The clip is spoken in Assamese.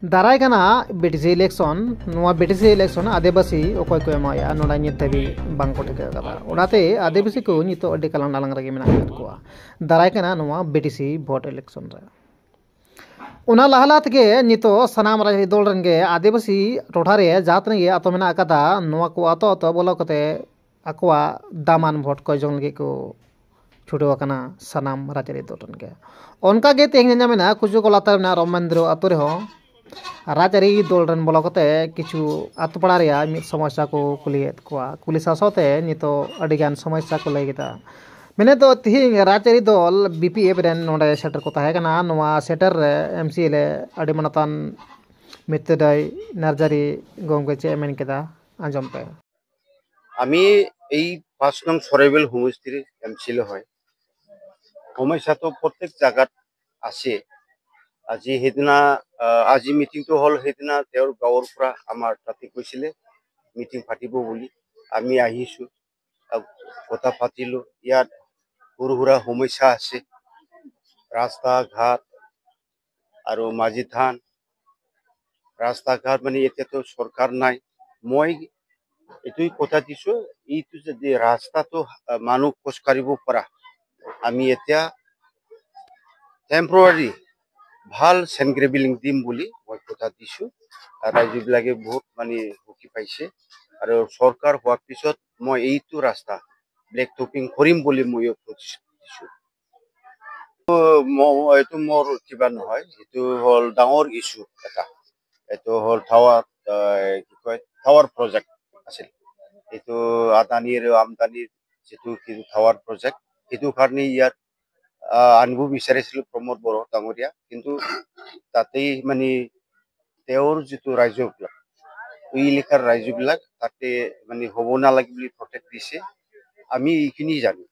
दाराय काना बीटीसी इलेक्शन नोआ बीटीसी इलेक्शन आदिवासी ओकय को एमाया नोडा नित धबी बांग को ठिका कदा ओनाते आदिवासी को नितो अड्डी कालां नालांग रगे मेना कोआ दाराय काना नोआ बीटीसी वोट इलेक्शन रे ओना लहलात के नितो सनाम राज दल रंगे आदिवासी टोठा रे जात ने आतो मेना कदा नोआ को आतो आतो बोलो कते अकवा दामान वोट को जोन के को छुटो काना सनाम राजरी दल रंगे ओनका गे तेहन जामेना कुजो को लाता ना रोमेंद्र आतो रे हो राजरी दल रन बोलकते किछु आतपड़ा रे मिद समस्या को कुलियत कोआ कुली सासोते नितो अडिगान समस्या को लैगेता मैंने तो तिहिंग राजरी दल बीपीएफ रेन नोडे सेटर को ताहे कना नोआ सेटर रे एमसीएल अडि मनतान मितदय नार्जारी गमके चे मेन केदा आंजम पे আমি এই ৫ নং সরাইবেল হোমস্টির এমসিএল হয় সমস্যা তো প্রত্যেক জায়গাত আছে আজি সেদিনা আজি মিটিংটো হল সেদিনা তেওঁৰ গাঁৱৰ পৰা আমাৰ তাতে কৈছিলে মিটিং পাতিব বুলি আমি আহিছো কথা পাতিলো ইয়াত সৰু সুৰা সমস্যা আছে ৰাস্তা ঘাট আৰু মাঝি ধান ৰাস্তা ঘাট মানে এতিয়াতো চৰকাৰ নাই মই এটুই কথা দিছো এইটো যদি ৰাস্তাটো মানুহ খোজ কাঢ়িব পৰা আমি এতিয়া টেম্পৰাৰী ভাল সেনগ্ৰেবিলিং দিম বুলি মই কথা দিছো ৰাজ্যবিলাকে বহুত মানে সুখী পাইছে আৰু চৰকাৰ হোৱাৰ পিছত মই এইটো ৰাস্তা ব্লেক টপিং কৰিম বুলি মই দিছো এইটো মোৰ কিবা নহয় এইটো হ'ল ডাঙৰ ইছ্যু এটা এইটো হ'ল টাৱাৰ প্ৰজেক্ট আছিল এইটো আদানীৰ আমদানিৰ যেটো টাৱাৰ প্ৰজেক্ট এইটো কাৰণে ইয়াত আনিব বিচাৰিছিল প্ৰমোদ বড়ো ডাঙৰীয়া কিন্তু তাতেই মানে তেওঁৰ যেটো ৰাজ্যবিলাক ইলিখাৰ ৰাজ্যবিলাক তাতে মানে হ'ব নালাগে বুলি প্ৰটেক্ট দিছে আমি এইখিনি জানো